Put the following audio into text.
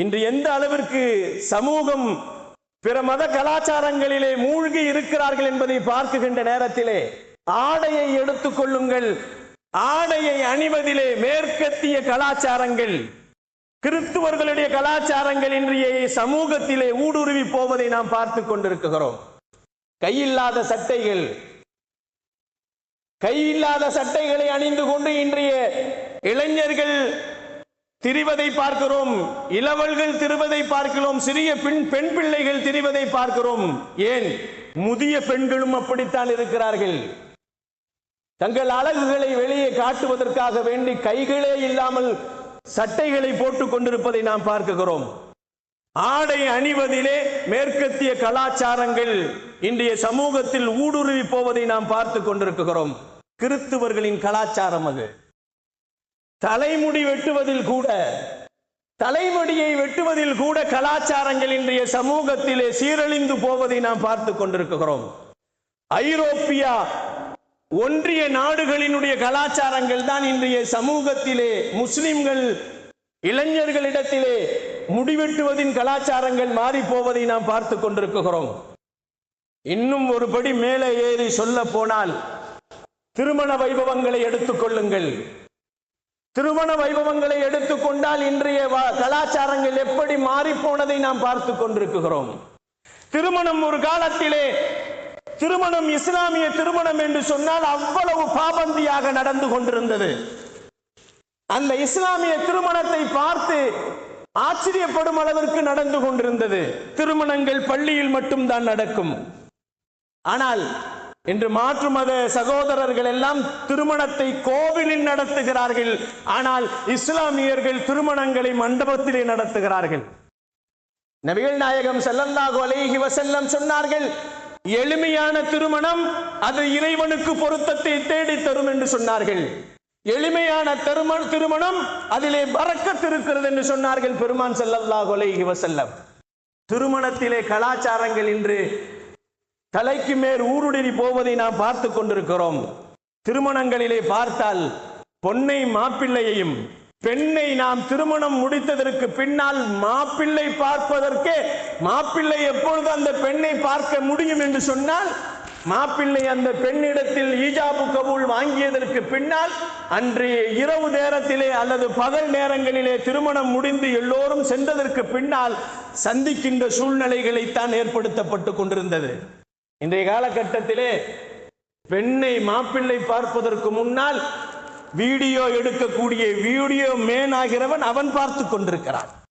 இன்று எந்த அளவிற்கு சமூகம் பிற மத கலாச்சாரங்களிலே மூழ்கி இருக்கிறார்கள் என்பதை பார்க்குகின்ற நேரத்திலே ஆடையை எடுத்துக் கொள்ளுங்கள். ஆடையை அணிவதிலே மேற்கத்திய கலாச்சாரங்கள், கிறிஸ்துவர்களுடைய கலாச்சாரங்கள் இன்றைய சமூகத்திலே ஊடுருவி போவதை நாம் பார்த்து கொண்டிருக்கிறோம். கையில்லாத சட்டைகளை அணிந்து கொண்டு இன்றைய இளைஞர்கள் திரிவதை பார்க்கிறோம், இளவல்கள் திரிவதை பார்க்கிறோம், சிறிய பெண் பிள்ளைகள் திரிவதை பார்க்கிறோம். ஏன் முதிய பெண்களும் அப்படித்தான் இருக்கிறார்கள். தங்கள் அழகுகளை வெளியே காட்டுவதற்காக வேண்டி கைகளே இல்லாமல் சட்டைகளை போட்டுக் கொண்டிருப்பதை நாம் பார்க்கிறோம். ஆடை அணிவதிலே மேற்கத்திய கலாச்சாரங்கள் இன்றைய சமூகத்தில் ஊடுருவி போவதை நாம் பார்த்து கொண்டிருக்கிறோம். கிறிஸ்துவர்களின் கலாச்சாரம் அது. தலைமுடியை வெட்டுவதில் கூட கலாச்சாரங்கள் இன்றைய சமூகத்திலே சீரழிந்து போவதை நாம் பார்த்து கொண்டிருக்கிறோம். ஐரோப்பியா ஒன்றிய நாடுகளினுடைய கலாச்சாரங்கள் தான் இன்றைய சமூகத்திலே முஸ்லிம்கள் இளைஞர்களிடத்திலே முடிவெட்டுவதின் கலாச்சாரங்கள் மாறி போவதை நாம் பார்த்து கொண்டிருக்கிறோம். இன்னும் ஒருபடி மேலே ஏறி சொல்ல போனால் திருமண வைபவங்களை எடுத்துக் கொள்ளுங்கள். திருமண வைபவங்களை எடுத்துக்கொண்டால் இன்றைய கலாச்சாரங்கள் எப்படி மாறி போனதை நாம் பார்த்து கொண்டிருக்கிறோம். திருமணம் ஒரு காலத்திலே திருமணம் இஸ்லாமிய திருமணம் என்று சொன்னால் அவ்வளவு பாபந்தியாக நடந்து கொண்டிருந்தது. அந்த இஸ்லாமிய திருமணத்தை பார்த்து ஆச்சரியப்படும் அளவிற்கு நடந்து கொண்டிருந்தது. திருமணங்கள் பள்ளியில் மட்டும்தான் நடக்கும். ஆனால் இன்று மாற்று மத சகோதரர்கள் எல்லாம் திருமணத்தை கோவிலில் நடத்துகிறார்கள். ஆனால் இஸ்லாமியர்கள் திருமணங்களை மண்டபத்திலே நடத்துகிறார்கள். நபிகள் நாயகம் ஸல்லல்லாஹு அலைஹி வஸல்லம் சொன்னார்கள், எளிமையான திருமணம் அது இறைவனுக்கு பொருத்தத்தை தேடி தரும் என்று சொன்னார்கள். எளிமையான திருமணம் அதிலே பரக்கத் இருக்கிறது என்று சொன்னார்கள் பெருமான் ஸல்லல்லாஹு அலைஹி வஸல்லம். திருமணத்திலே கலாச்சாரங்கள் இன்று தலைக்கு மேல் ஊடுருவி போவதை நாம் பார்த்து கொண்டிருக்கிறோம். திருமணங்களிலே பார்த்தால் பொன்னை மாப்பிள்ளையையும் பெண்ணை நாம் திருமணம் முடித்ததற்கு பின்னால் மாப்பிள்ளை பார்ப்பதற்கே மாப்பிள்ளை எப்பொழுது அந்த பெண்ணை பார்க்க முடியும் என்று சொன்னால் மாப்பிள்ளை அந்த பெண்ணிடத்தில் ஈஜாபு கபூல் வாங்கியதற்கு பின்னால் அன்றைய இரவு நேரத்திலே அல்லது பகல் நேரங்களிலே திருமணம் முடிந்து எல்லோரும் சென்றதற்கு பின்னால் சந்திக்கின்ற சூழ்நிலைகளைத்தான் ஏற்படுத்தப்பட்டு கொண்டிருந்தது. இன்றைய காலகட்டத்திலே பெண்ணை மாப்பிள்ளை பார்ப்பதற்கு முன்னால் வீடியோ எடுக்கக்கூடிய வீடியோ மேன் ஆகிறவன் அவன் பார்த்து கொண்டிருக்கிறான்.